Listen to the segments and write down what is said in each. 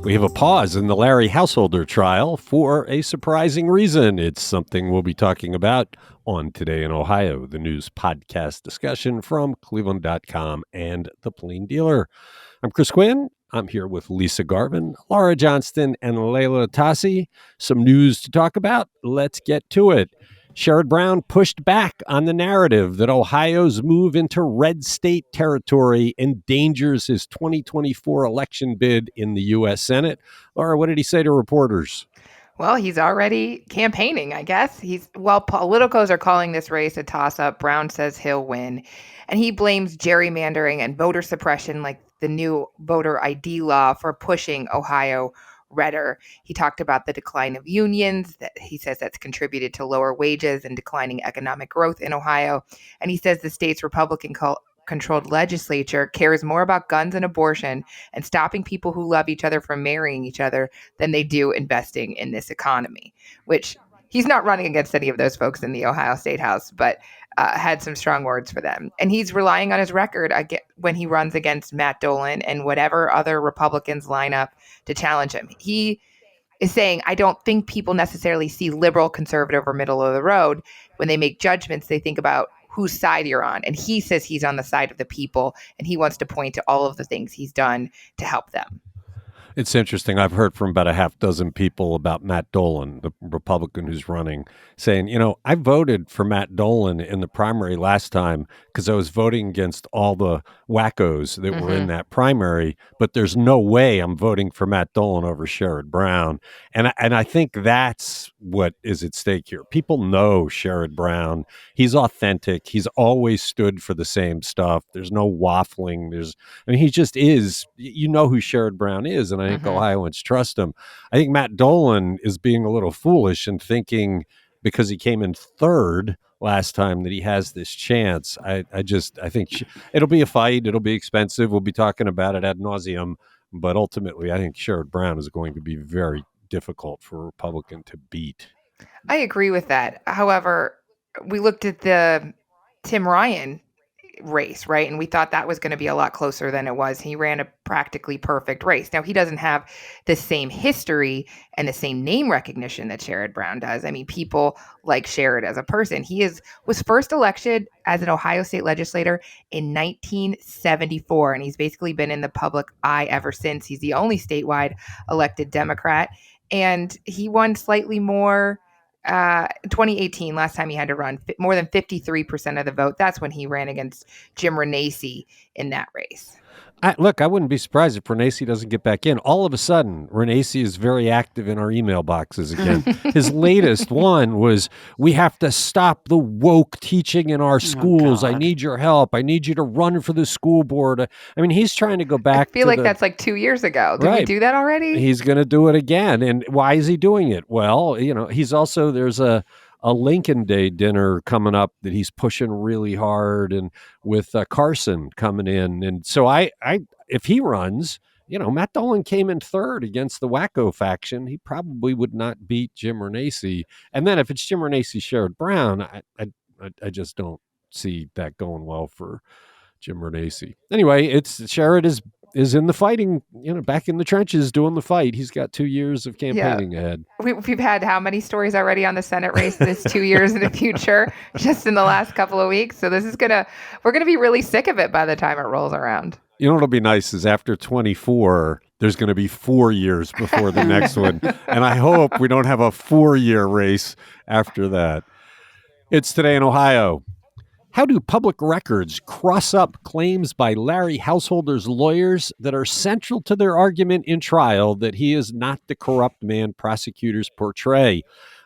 We have a pause in the Larry Householder trial for a surprising reason. It's something we'll be talking about on Today in Ohio, the news podcast discussion from cleveland.com and The Plain Dealer. I'm Chris Quinn. I'm here with Lisa Garvin, Laura Johnston, and Layla Tassi. Some news to talk about. Let's get to it. Sherrod Brown pushed back on the narrative that Ohio's move into red state territory endangers his 2024 election bid in the U.S. Senate. Laura, what did he say to reporters? Well, he's already campaigning, I guess. While politicos are calling this race a toss-up, Brown says he'll win. And he blames gerrymandering and voter suppression, like the new voter ID law, for pushing Ohio redder. He talked about the decline of unions, that he says that's contributed to lower wages and declining economic growth in Ohio. And he says the state's Republican-controlled legislature cares more about guns and abortion and stopping people who love each other from marrying each other than they do investing in this economy, which he's not running against any of those folks in the Ohio State House, but had some strong words for them. And he's relying on his record when he runs against Matt Dolan and whatever other Republicans line up to challenge him. He is saying, I don't think people necessarily see liberal, conservative, or middle of the road. When they make judgments, they think about whose side you're on. And he says he's on the side of the people, and he wants to point to all of the things he's done to help them. It's interesting. I've heard from about a half dozen people about Matt Dolan, the Republican who's running, saying, I voted for Matt Dolan in the primary last time because I was voting against all the wackos that were in that primary, but there's no way I'm voting for Matt Dolan over Sherrod Brown. And I think that's what is at stake here. People know Sherrod Brown. He's authentic. He's always stood for the same stuff. There's no waffling. He just is. You know who Sherrod Brown is, and I think Ohioans trust him. I think Matt Dolan is being a little foolish and thinking because he came in third last time that he has this chance. I think it'll be a fight. It'll be expensive. We'll be talking about it ad nauseum. But ultimately, I think Sherrod Brown is going to be very difficult for a Republican to beat. I agree with that. However, we looked at the Tim Ryan race, right? And we thought that was going to be a lot closer than it was. He ran a practically perfect race. Now, he doesn't have the same history and the same name recognition that Sherrod Brown does. I mean, people like Sherrod as a person. He was first elected as an Ohio state legislator in 1974, and he's basically been in the public eye ever since. He's the only statewide elected Democrat, and he won slightly more 2018, last time he had to run, more than 53% of the vote. That's when he ran against Jim Renacci in that race. I wouldn't be surprised if Renacci doesn't get back in. All of a sudden, Renacci is very active in our email boxes again. His latest one was, we have to stop the woke teaching in our schools. I need your help. I need you to run for the school board. I mean, he's trying to go back. I feel like that's like 2 years ago. Did we do that already? He's going to do it again. And why is he doing it? Well, he's also, there's a Lincoln Day dinner coming up that he's pushing really hard, and with Carson coming in. And so if he runs, Matt Dolan came in third against the wacko faction. He probably would not beat Jim Renacci. And then if it's Jim Renacci, Sherrod Brown, I just don't see that going well for Jim Renacci. Anyway, Sherrod is in the fighting, back in the trenches doing the fight. He's got 2 years of campaigning ahead. We've had how many stories already on the Senate race this 2 years in the future, just in the last couple of weeks. So we're going to be really sick of it by the time it rolls around. What'll be nice is after 24, there's going to be 4 years before the next one. And I hope we don't have a 4-year race after that. It's Today in Ohio. How do public records cross up claims by Larry Householder's lawyers that are central to their argument in trial that he is not the corrupt man prosecutors portray?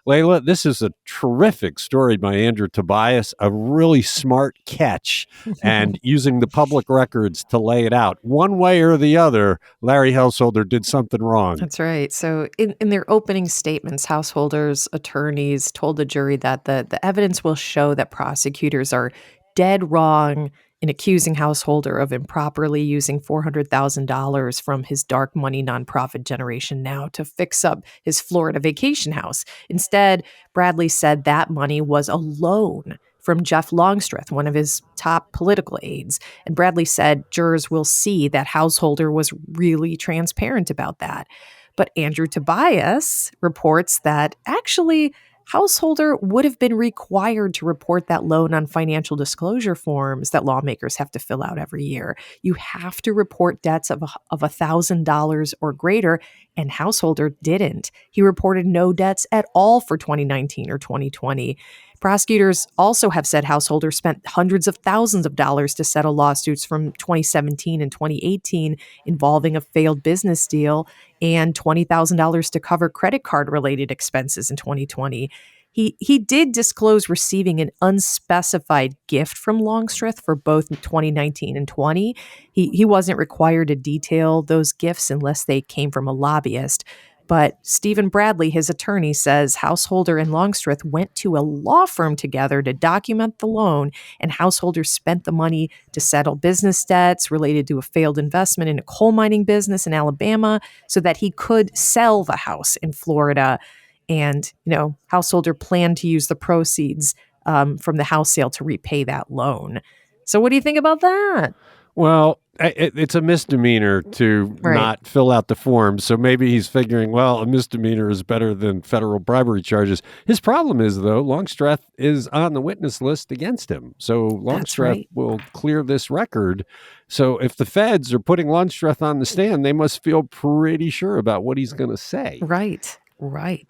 Layla, this is a terrific story by Andrew Tobias, a really smart catch, and using the public records to lay it out. One way or the other, Larry Householder did something wrong. That's right. So in their opening statements, Householder's attorneys told the jury that the evidence will show that prosecutors are dead wrong in accusing Householder of improperly using $400,000 from his dark money nonprofit Generation Now to fix up his Florida vacation house. Instead, Bradley said that money was a loan from Jeff Longstreth, one of his top political aides. And Bradley said jurors will see that Householder was really transparent about that. But Andrew Tobias reports that actually Householder would have been required to report that loan on financial disclosure forms that lawmakers have to fill out every year. You have to report debts of $1,000 or greater, and Householder didn't. He reported no debts at all for 2019 or 2020. Prosecutors also have said Householder spent hundreds of thousands of dollars to settle lawsuits from 2017 and 2018 involving a failed business deal, and $20,000 to cover credit card related expenses in 2020. He did disclose receiving an unspecified gift from Longstreth for both 2019 and 20. He wasn't required to detail those gifts unless they came from a lobbyist. But Stephen Bradley, his attorney, says Householder and Longstreth went to a law firm together to document the loan, and Householder spent the money to settle business debts related to a failed investment in a coal mining business in Alabama so that he could sell the house in Florida. And, Householder planned to use the proceeds from the house sale to repay that loan. So what do you think about that? Well, it's a misdemeanor to not fill out the form. So maybe he's figuring, well, a misdemeanor is better than federal bribery charges. His problem is, though, Longstreth is on the witness list against him. So Longstreth will clear this record. So if the feds are putting Longstreth on the stand, they must feel pretty sure about what he's going to say. Right.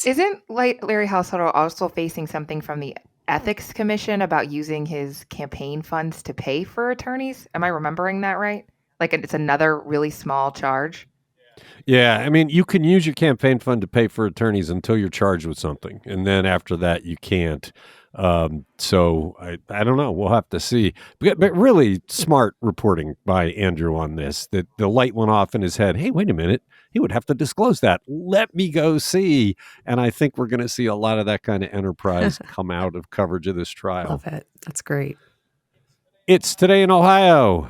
Isn't Larry Householder also facing something from the Ethics Commission about using his campaign funds to pay for attorneys? Am I remembering that right? Like it's another really small charge? Yeah, I mean, you can use your campaign fund to pay for attorneys until you're charged with something. And then after that, you can't. So I don't know. We'll have to see. But really smart reporting by Andrew on this, that the light went off in his head. Hey, wait a minute. He would have to disclose that. Let me go see. And I think we're going to see a lot of that kind of enterprise come out of coverage of this trial. Love it. That's great. It's Today in Ohio.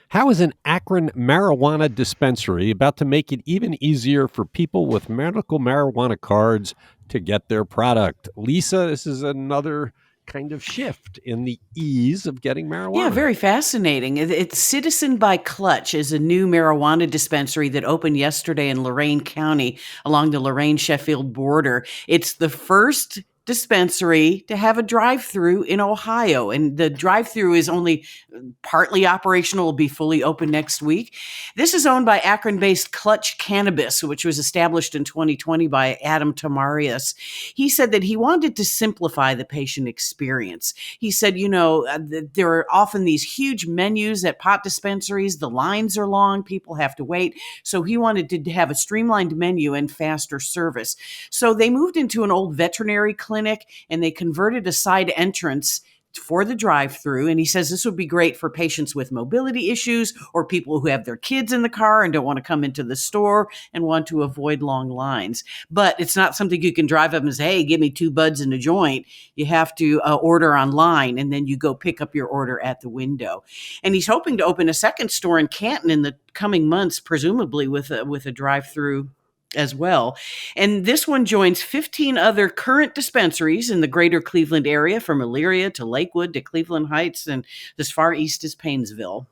How is an Akron marijuana dispensary about to make it even easier for people with medical marijuana cards to get their product? Lisa, this is another kind of shift in the ease of getting marijuana. Yeah, very fascinating. It's Citizen by Clutch is a new marijuana dispensary that opened yesterday in Lorain County along the Lorain-Sheffield border. It's the first dispensary to have a drive-through in Ohio, and the drive-through is only partly operational, will be fully open next week. This is owned by Akron-based Clutch Cannabis, which was established in 2020 by Adam Tamarius. He said that he wanted to simplify the patient experience. He said, there are often these huge menus at pot dispensaries. The lines are long. People have to wait. So he wanted to have a streamlined menu and faster service. So they moved into an old veterinary clinic, and they converted a side entrance for the drive-through. And he says this would be great for patients with mobility issues or people who have their kids in the car and don't want to come into the store and want to avoid long lines. But it's not something you can drive up and say, hey, give me 2 buds and a joint. You have to order online, and then you go pick up your order at the window. And he's hoping to open a second store in Canton in the coming months, presumably with a drive-through as well. And this one joins 15 other current dispensaries in the greater Cleveland area, from Elyria to Lakewood to Cleveland Heights and as far east as Painesville.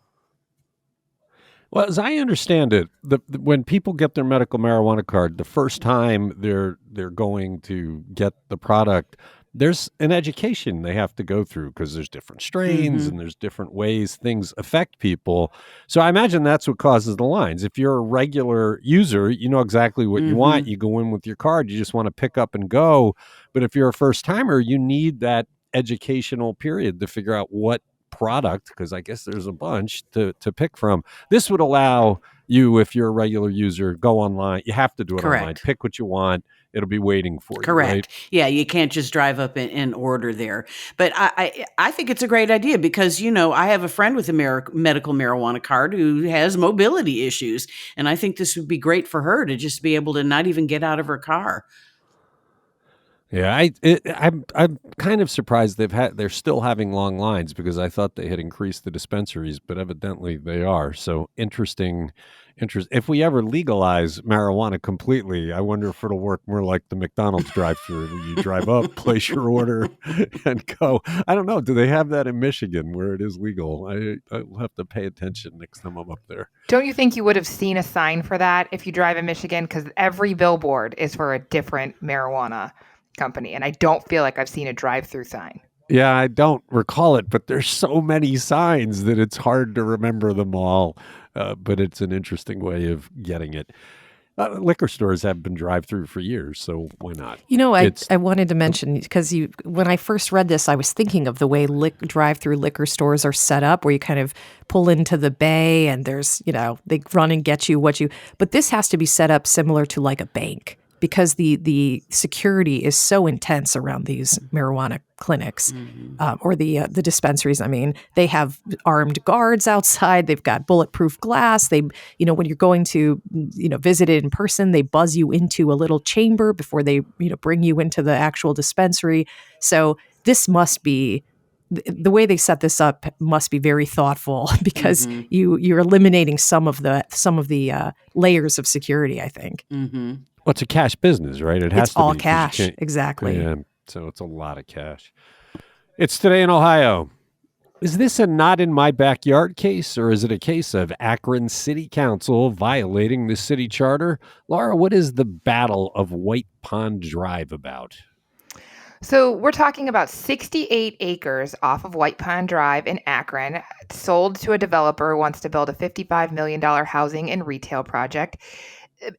Well, as I understand it, when people get their medical marijuana card, the first time they're going to get the product, there's an education they have to go through because there's different strains and there's different ways things affect people. So I imagine that's what causes the lines. If you're a regular user, you know exactly what you want. You go in with your card. You just want to pick up and go. But if you're a first timer, you need that educational period to figure out what product, because I guess there's a bunch to pick from. This would allow you, if you're a regular user, go online. You have to do it online. Pick what you want. It'll be waiting for you. Correct. Right? Yeah, you can't just drive up and order there. But I think it's a great idea because, I have a friend with a medical marijuana card who has mobility issues. And I think this would be great for her to just be able to not even get out of her car. Yeah, I'm kind of surprised they're still having long lines, because I thought they had increased the dispensaries, but evidently they are. So interesting Interesting. If we ever legalize marijuana completely, I wonder if it'll work more like the McDonald's drive-through, where you drive up, place your order, and go. I don't know. Do they have that in Michigan where it is legal? I'll have to pay attention next time I'm up there. Don't you think you would have seen a sign for that if you drive in Michigan? Because every billboard is for a different marijuana company, and I don't feel like I've seen a drive-through sign. Yeah, I don't recall it, but there's so many signs that it's hard to remember them all. But it's an interesting way of getting it. Liquor stores have been drive-through for years, so why not? You know, I wanted to mention, because when I first read this, I was thinking of the way drive-through liquor stores are set up, where you kind of pull into the bay and there's, they run and get you but this has to be set up similar to like a bank, because the security is so intense around these marijuana clinics, or the dispensaries. I mean, they have armed guards outside. They've got bulletproof glass. They, when you're going to, visit it in person, they buzz you into a little chamber before they, bring you into the actual dispensary. So this must be, the way they set this up must be very thoughtful, because you're eliminating some of the layers of security, I think. Mm-hmm. Well, it's a cash business, right? It has it's to all be cash, exactly. Yeah, so it's a lot of cash. It's Today in Ohio. Is this a not in my backyard case, or is it a case of Akron City Council violating the city charter? Laura, what is the Battle of White Pond Drive about? So we're talking about 68 acres off of White Pond Drive in Akron, sold to a developer who wants to build a $55 million housing and retail project.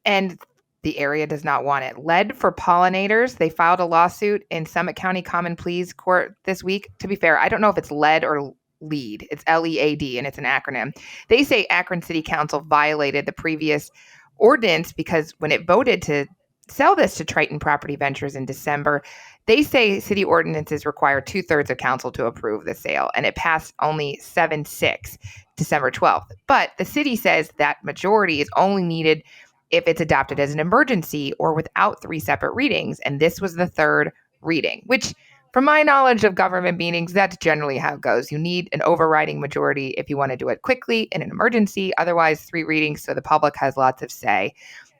And the area does not want it. Lead for pollinators. They filed a lawsuit in Summit County Common Pleas Court this week. To be fair, I don't know if it's lead or LEAD. It's LEAD, and it's an acronym. They say Akron City Council violated the previous ordinance because when it voted to sell this to Triton Property Ventures in December, they say city ordinances require 2/3 of council to approve the sale, and it passed only 7-6 December 12th. But the city says that majority is only needed if it's adopted as an emergency or without 3 separate readings. And this was the 3rd reading, which, from my knowledge of government meetings, that's generally how it goes. You need an overriding majority if you want to do it quickly in an emergency. Otherwise, 3 readings so the public has lots of say.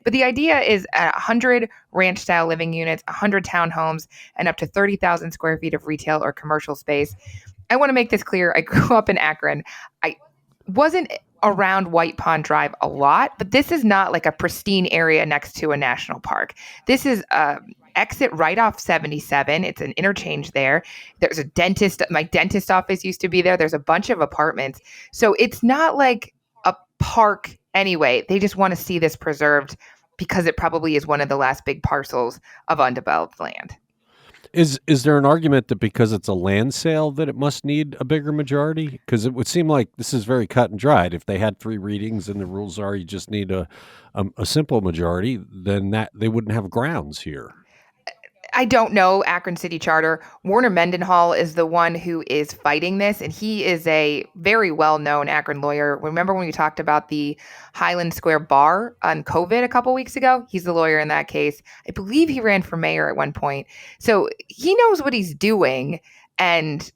But the idea is 100 ranch-style living units, 100 townhomes, and up to 30,000 square feet of retail or commercial space. I want to make this clear. I grew up in Akron. I wasn't around White Pond Drive a lot, but this is not like a pristine area next to a national park. This is exit right off 77. It's an interchange there. There's a dentist. My dentist office used to be there. There's a bunch of apartments. So it's not like a park anyway. They just want to see this preserved because it probably is one of the last big parcels of undeveloped land. Is there an argument that because it's a land sale that it must need a bigger majority? Because it would seem like this is very cut and dried. If they had 3 readings and the rules are you just need a simple majority, then that they wouldn't have grounds here. I don't know Akron City Charter. Warner Mendenhall is the one who is fighting this, and he is a very well-known Akron lawyer. Remember when we talked about the Highland Square bar on COVID a couple weeks ago? He's the lawyer in that case. I believe he ran for mayor at one point. So he knows what he's doing, and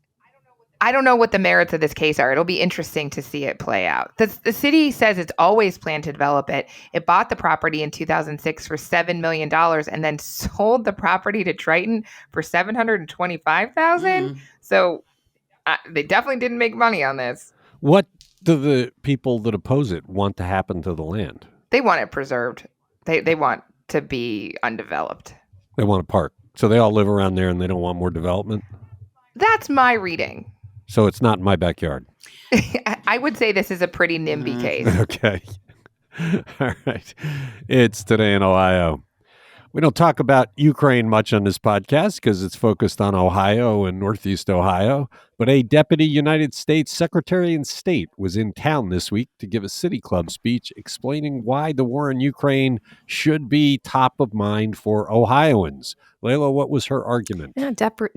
I don't know what the merits of this case are. It'll be interesting to see it play out. The city says it's always planned to develop it. It bought the property in 2006 for $7 million and then sold the property to Triton for $725,000. So they definitely didn't make money on this. What do the people that oppose it want to happen to the land? They want it preserved. They want to be undeveloped. They want a park. So they all live around there and they don't want more development? That's my reading. So it's not in my backyard. I would say this is a pretty NIMBY case. Okay. All right. It's Today in Ohio. We don't talk about Ukraine much on this podcast because it's focused on Ohio and Northeast Ohio. But a Deputy United States Secretary of State was in town this week to give a City Club speech explaining why the war in Ukraine should be top of mind for Ohioans. Layla, what was her argument? Yeah,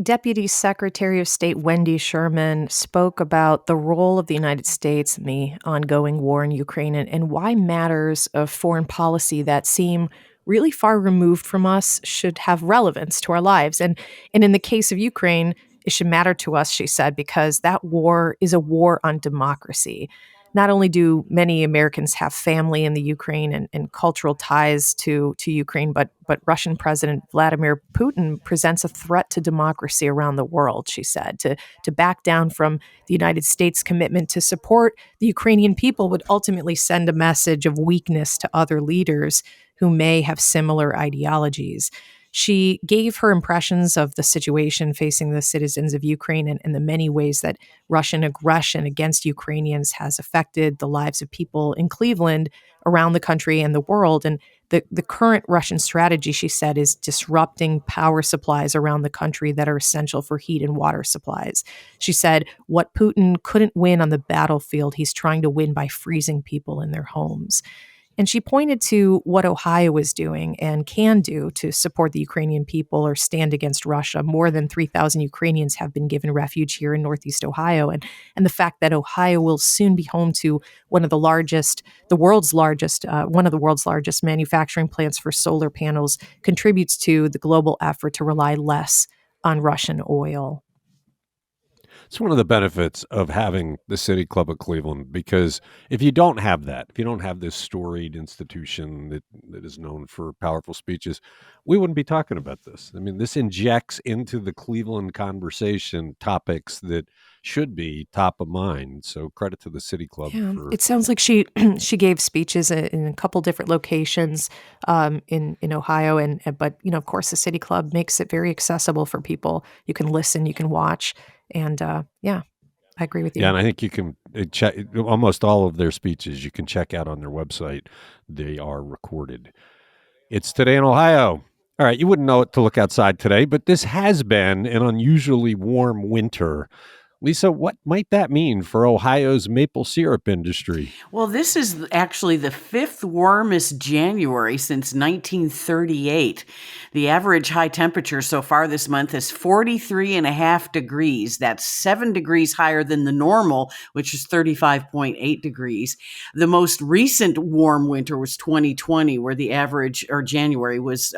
Deputy Secretary of State Wendy Sherman spoke about the role of the United States in the ongoing war in Ukraine and why matters of foreign policy that seem really far removed from us should have relevance to our lives. And in the case of Ukraine, it should matter to us, she said, because that war is a war on democracy. not only do many Americans have family in the Ukraine and cultural ties to Ukraine, but Russian President Vladimir Putin presents a threat to democracy around the world, she said. To back down from the United States' commitment to support the Ukrainian people would ultimately send a message of weakness to other leaders who may have similar ideologies. She gave her impressions of the situation facing the citizens of Ukraine and the many ways that Russian aggression against Ukrainians has affected the lives of people in Cleveland, around the country, and the world. And the current Russian strategy, she said, is disrupting power supplies around the country that are essential for heat and water supplies. She said, what Putin couldn't win on the battlefield, he's trying to win by freezing people in their homes. And she pointed to what Ohio is doing and can do to support the Ukrainian people or stand against Russia. More than 3,000 Ukrainians have been given refuge here in Northeast Ohio. And the fact that Ohio will soon be home to one of the world's largest manufacturing plants for solar panels contributes to the global effort to rely less on Russian oil. It's one of the benefits of having the City Club of Cleveland, because if you don't have that, if you don't have this storied institution that is known for powerful speeches, we wouldn't be talking about this. I mean, this injects into the Cleveland conversation topics that should be top of mind. So credit to the City Club. Yeah, for it sounds like she gave speeches in a couple different locations in Ohio, but of course the City Club makes it very accessible for people. You can listen, you can watch, and I agree with you. Yeah, and I think you can check almost all of their speeches. You can check out on their website; they are recorded. It's Today in Ohio. All right, you wouldn't know it to look outside today, but this has been an unusually warm winter. Lisa, what might that mean for Ohio's maple syrup industry? Well, this is actually the fifth warmest January since 1938. The average high temperature so far this month is 43.5 degrees. That's 7 degrees higher than the normal, which is 35.8 degrees. The most recent warm winter was 2020, where the average, or January, was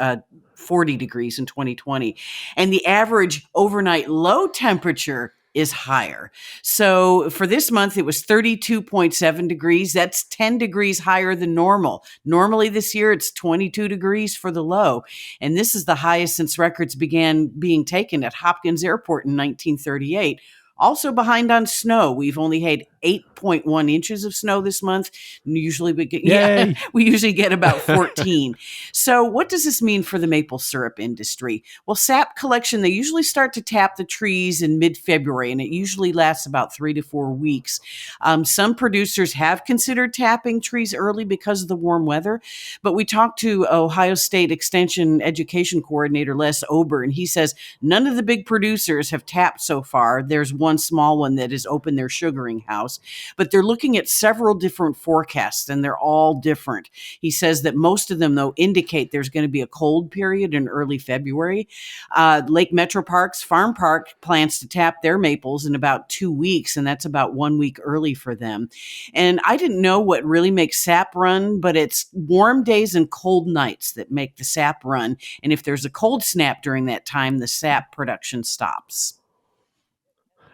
40 degrees in 2020. And the average overnight low temperature is higher. So for this month, it was 32.7 degrees. That's 10 degrees higher than normal. Normally this year, it's 22 degrees for the low. And this is the highest since records began being taken at Hopkins Airport in 1938. Also behind on snow. We've only had 8.1 inches of snow this month. Usually we get about 14. So what does this mean for the maple syrup industry? Well, sap collection, they usually start to tap the trees in mid-February, and it usually lasts about 3 to 4 weeks. Some producers have considered tapping trees early because of the warm weather, but we talked to Ohio State Extension Education Coordinator Les Ober, and he says none of the big producers have tapped so far. There's one small one that has opened their sugaring house, but they're looking at several different forecasts and they're all different. He says that most of them, though, indicate there's going to be a cold period in early February. Lake Metro Parks Farm Park plans to tap their maples in about 2 weeks, and that's about 1 week early for them. And I didn't know what really makes sap run, but it's warm days and cold nights that make the sap run. And if there's a cold snap during that time, the sap production stops.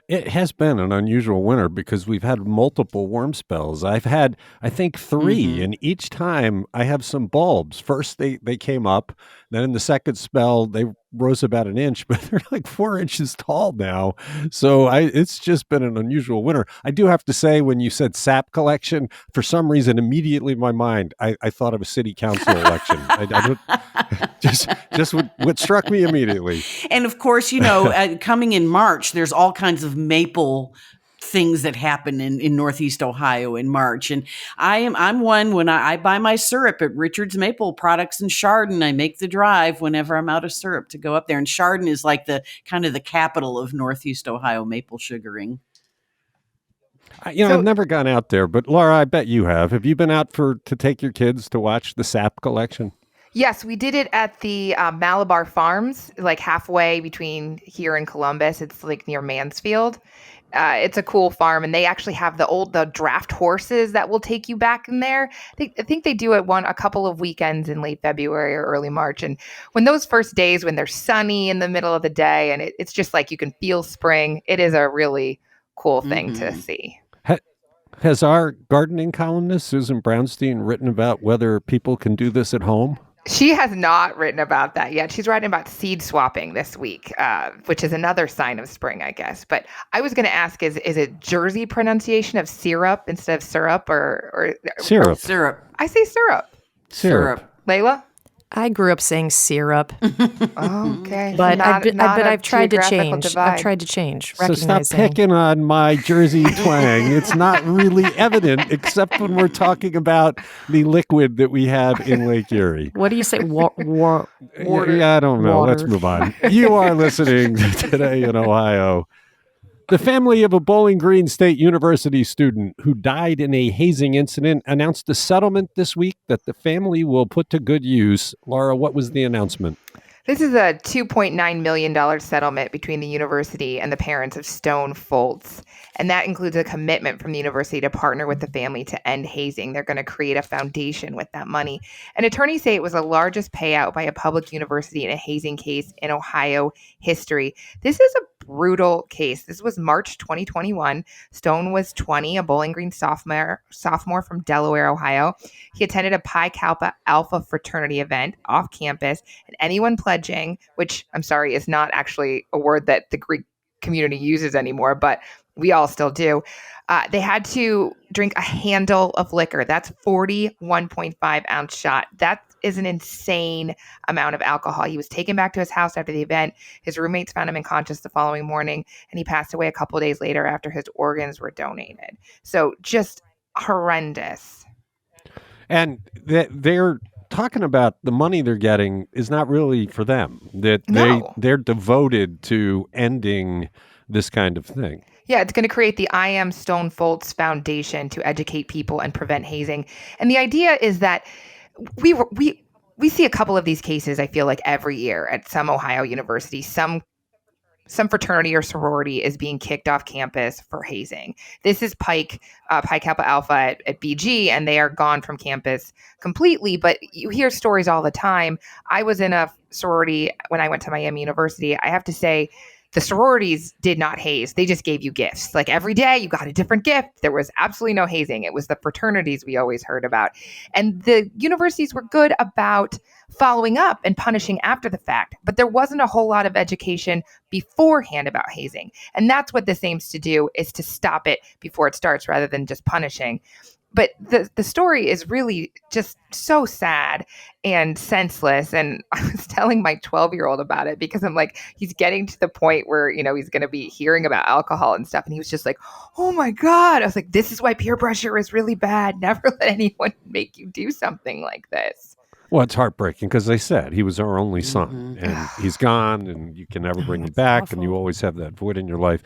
It has been an unusual winter because we've had multiple warm spells. I've had, I think, 3, and each time I have some bulbs. First, they came up. Then in the second spell, they rose about an inch, but they're like 4 inches tall now. So it's just been an unusual winter. I do have to say, when you said sap collection, for some reason, immediately in my mind, I thought of a city council election. I don't, just what struck me immediately. And of course, coming in March, there's all kinds of maple things that happen in Northeast Ohio in March. And I'm one, when I buy my syrup at Richard's Maple Products in Chardon, I make the drive whenever I'm out of syrup to go up there. And Chardon is like the kind of the capital of Northeast Ohio maple sugaring. I've never gone out there, but Laura, I bet you have. Have you been out to take your kids to watch the sap collection? Yes, we did it at the Malabar Farms, like halfway between here and Columbus. It's like near Mansfield. It's a cool farm, and they actually have the draft horses that will take you back in there. I think they do it a couple of weekends in late February or early March. And when those first days, when they're sunny in the middle of the day, and it's just like you can feel spring, it is a really cool thing to see. Has our gardening columnist, Susan Brownstein, written about whether people can do this at home? She has not written about that yet. She's writing about seed swapping this week, which is another sign of spring, I guess. But I was going to ask, is it Jersey pronunciation of syrup instead of syrup or Syrup. Syrup. I say syrup. Syrup. Layla? I grew up saying syrup, Oh, okay. but Not a I've tried to geographical change. divide. I've tried to change. So stop Recognizing. picking on my Jersey twang. It's not really evident except when we're talking about the liquid that we have in Lake Erie. What do you say? Water. Yeah, I don't know. Let's Water. move on. You are listening to Today in Ohio. The family of a Bowling Green State University student who died in a hazing incident announced a settlement this week that the family will put to good use. Laura, what was the announcement? This is a $2.9 million settlement between the university and the parents of Stone Foltz. And that includes a commitment from the university to partner with the family to end hazing. They're going to create a foundation with that money. And attorneys say it was the largest payout by a public university in a hazing case in Ohio history. This is a brutal case. This was March 2021. Stone was 20, a Bowling Green sophomore from Delaware, Ohio. He attended a Pi Kappa Alpha fraternity event off campus, and anyone pledging, which I'm sorry is not actually a word that the Greek community uses anymore, but we all still do. They had to drink a handle of liquor. That's 41.5 ounce shot. That is an insane amount of alcohol. He was taken back to his house after the event. His roommates found him unconscious the following morning, and he passed away a couple of days later after his organs were donated. So just horrendous. And they're talking about the money they're getting is not really for them. That No. they're devoted to ending this kind of thing. Yeah, it's going to create the I Am Stone Foltz Foundation to educate people and prevent hazing. And the idea is that we see a couple of these cases, I feel like, every year at some Ohio university. Some fraternity or sorority is being kicked off campus for hazing. This is Pi Kappa Alpha at BG, and they are gone from campus completely. But you hear stories all the time. I was in a sorority when I went to Miami University. I have to say, the sororities did not haze. They just gave you gifts. Like every day you got a different gift. There was absolutely no hazing. It was the fraternities we always heard about. And the universities were good about following up and punishing after the fact. But there wasn't a whole lot of education beforehand about hazing. And that's what this aims to do, is to stop it before it starts rather than just punishing. But the story is really just so sad and senseless. And I was telling my 12-year-old about it because I'm like, he's getting to the point where, he's going to be hearing about alcohol and stuff. And he was just like, oh my God. I was like, this is why peer pressure is really bad. Never let anyone make you do something like this. Well, it's heartbreaking because they said he was our only son, and he's gone, and you can never bring him back, and you always have that void in your life.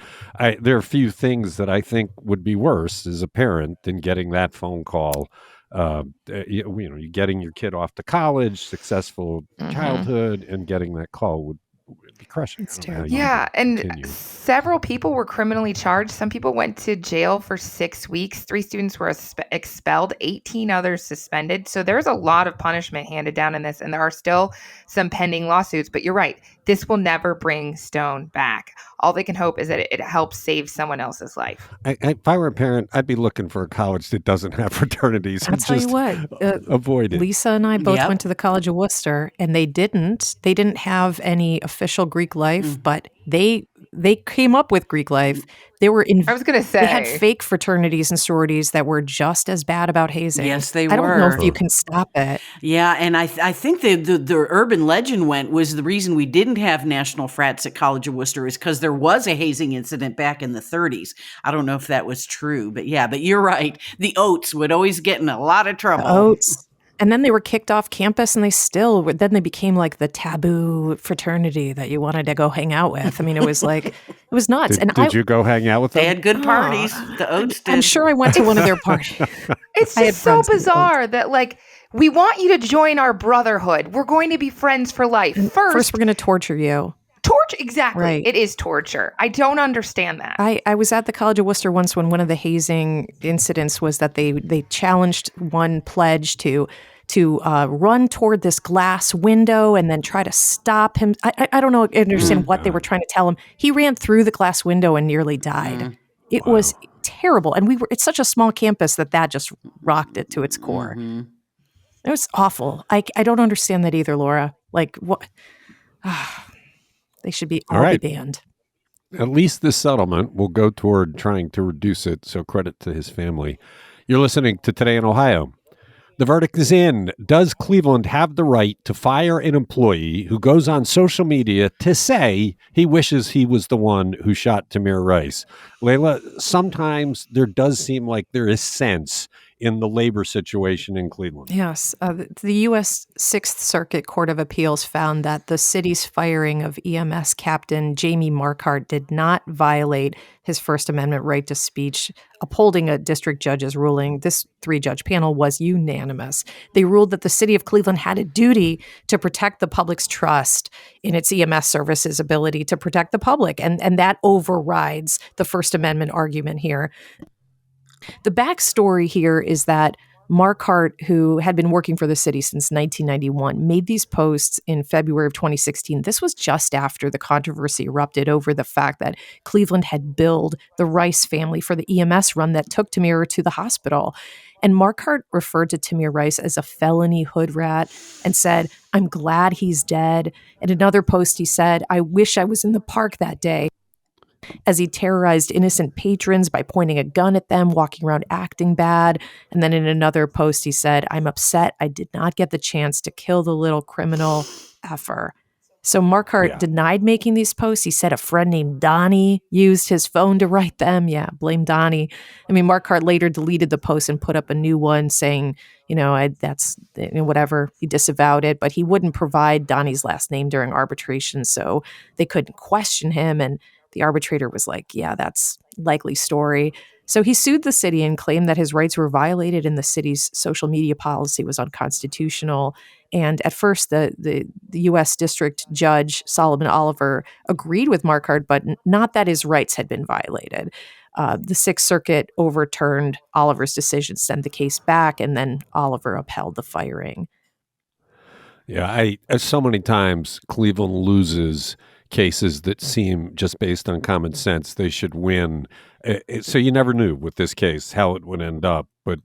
There are a few things that I think would be worse as a parent than getting that phone call. You're getting your kid off to college, successful childhood, and getting that call would be crushing. It's terrible. Yeah, and several people were criminally charged. Some people went to jail for 6 weeks. 3 students were expelled, 18 others suspended. So there's a lot of punishment handed down in this, and there are still some pending lawsuits. But you're right, this will never bring Stone back. All they can hope is that it helps save someone else's life. If I were a parent, I'd be looking for a college that doesn't have fraternities. I'll tell you what, avoid it. Lisa and I both went to the College of Worcester, and they didn't have any official Greek life, but they came up with Greek life. They were I was going to say, they had fake fraternities and sororities that were just as bad about hazing. Yes, they were. I don't know if you can stop it. Yeah, and I think the urban legend was the reason we didn't have national frats at College of Worcester is because there was a hazing incident back in the 30s. I don't know if that was true, but you're right. The Oats would always get in a lot of trouble. Oats. And then they were kicked off campus, and then they became like the taboo fraternity that you wanted to go hang out with. I mean, it was nuts. Did you go hang out with them? They had good parties. The Oats did. I'm sure I went to one of their parties. It's just so bizarre that, like, we want you to join our brotherhood. We're going to be friends for life. First, we're going to torture you. Torture, exactly. Right. It is torture. I don't understand that. I was at the College of Worcester once when one of the hazing incidents was that they challenged one pledge to run toward this glass window and then try to stop him. I don't know, understand what they were trying to tell him. He ran through the glass window and nearly died. It was terrible. And it's such a small campus that just rocked it to its core. Mm-hmm. It was awful. I don't understand that either, Laura. Like, what? They should be All right. be banned. At least this settlement will go toward trying to reduce it, so credit to his family. You're listening to Today in Ohio. The verdict is in. Does Cleveland have the right to fire an employee who goes on social media to say he wishes he was the one who shot Tamir Rice? Layla, sometimes there does seem like there is sense in the labor situation in Cleveland. Yes. The U.S. Sixth Circuit Court of Appeals found that the city's firing of EMS Captain Jamie Marquardt did not violate his First Amendment right to speech, upholding a district judge's ruling. This 3-judge panel was unanimous. They ruled that the city of Cleveland had a duty to protect the public's trust in its EMS service's ability to protect the public, and that overrides the First Amendment argument here. The backstory here is that Marquardt, who had been working for the city since 1991, made these posts in February of 2016. This was just after the controversy erupted over the fact that Cleveland had billed the Rice family for the EMS run that took Tamir to the hospital. And Marquardt referred to Tamir Rice as a felony hood rat and said, "I'm glad he's dead." In another post, he said, "I wish I was in the park that day," as he terrorized innocent patrons by pointing a gun at them, walking around acting bad. And then in another post, he said, "I'm upset I did not get the chance to kill the little criminal effer." So Marquardt denied making these posts. He said a friend named Donnie used his phone to write them. Yeah, blame Donnie. I mean, Marquardt later deleted the post and put up a new one saying, that's whatever. He disavowed it, but he wouldn't provide Donnie's last name during arbitration, so they couldn't question him. And the arbitrator was like, yeah, that's likely story. So he sued the city and claimed that his rights were violated and the city's social media policy was unconstitutional. And at first, the U.S. District Judge, Solomon Oliver, agreed with Marquardt, but not that his rights had been violated. The Sixth Circuit overturned Oliver's decision, sent the case back, and then Oliver upheld the firing. Yeah, so many times Cleveland loses cases that seem just based on common sense they should win. So you never knew with this case how it would end up. But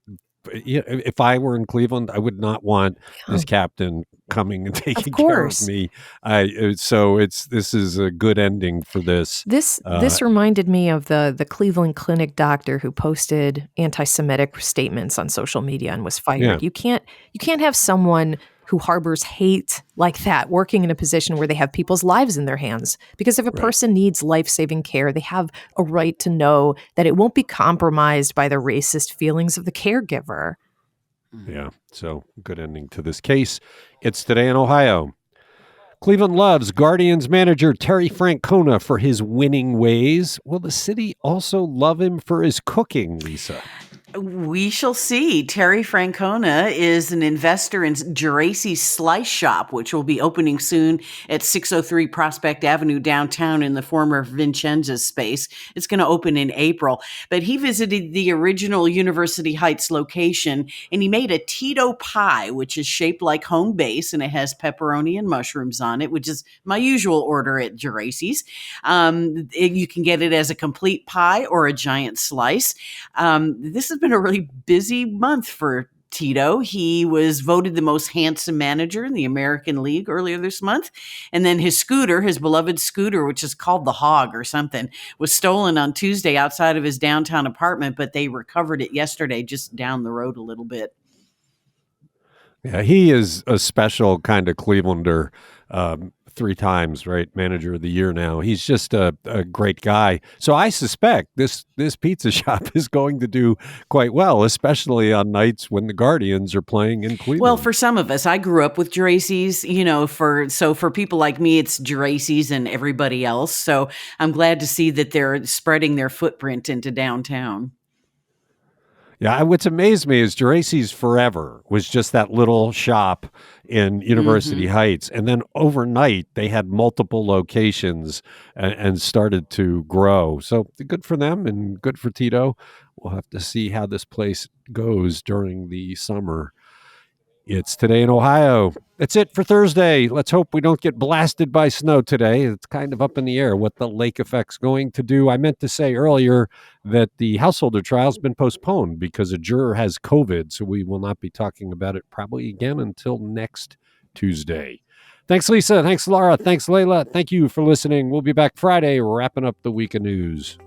if I were in Cleveland, I would not want this captain coming and taking care of me. This is a good ending for this. This reminded me of the Cleveland Clinic doctor who posted anti-Semitic statements on social media and was fired. Yeah. You can't have someone who harbors hate like that working in a position where they have people's lives in their hands. Because if a person needs life-saving care, they have a right to know that it won't be compromised by the racist feelings of the caregiver. Yeah, so good ending to this case. It's Today in Ohio. Cleveland loves Guardians manager Terry Francona for his winning ways. Will the city also love him for his cooking, Lisa? We shall see. Terry Francona is an investor in Geraci's Slice Shop, which will be opening soon at 603 Prospect Avenue downtown in the former Vincenza's space. It's going to open in April. But he visited the original University Heights location, and he made a Tito pie, which is shaped like home base, and it has pepperoni and mushrooms on it, which is my usual order at Geraci's. You can get it as a complete pie or a giant slice. This has been a really busy month for Tito. He was voted the most handsome manager in the American League earlier this month. And then his scooter, his beloved scooter, which is called the Hog or something, was stolen on Tuesday outside of his downtown apartment, but they recovered it yesterday just down the road a little bit. Yeah, he is a special kind of Clevelander. 3 times, right? Manager of the year now. He's just a great guy. So I suspect this pizza shop is going to do quite well, especially on nights when the Guardians are playing in Cleveland. Well, for some of us, I grew up with Geraci's, for people like me, it's Geraci's and everybody else. So I'm glad to see that they're spreading their footprint into downtown. Yeah, what's amazed me is Geraci's forever was just that little shop in University Heights. And then overnight, they had multiple locations and started to grow. So good for them and good for Tito. We'll have to see how this place goes during the summer. It's Today in Ohio. That's it for Thursday. Let's hope we don't get blasted by snow today. It's kind of up in the air what the lake effect's going to do. I meant to say earlier that the householder trial's been postponed because a juror has COVID, so we will not be talking about it probably again until next Tuesday. Thanks, Lisa. Thanks, Laura. Thanks, Layla. Thank you for listening. We'll be back Friday wrapping up the week of news.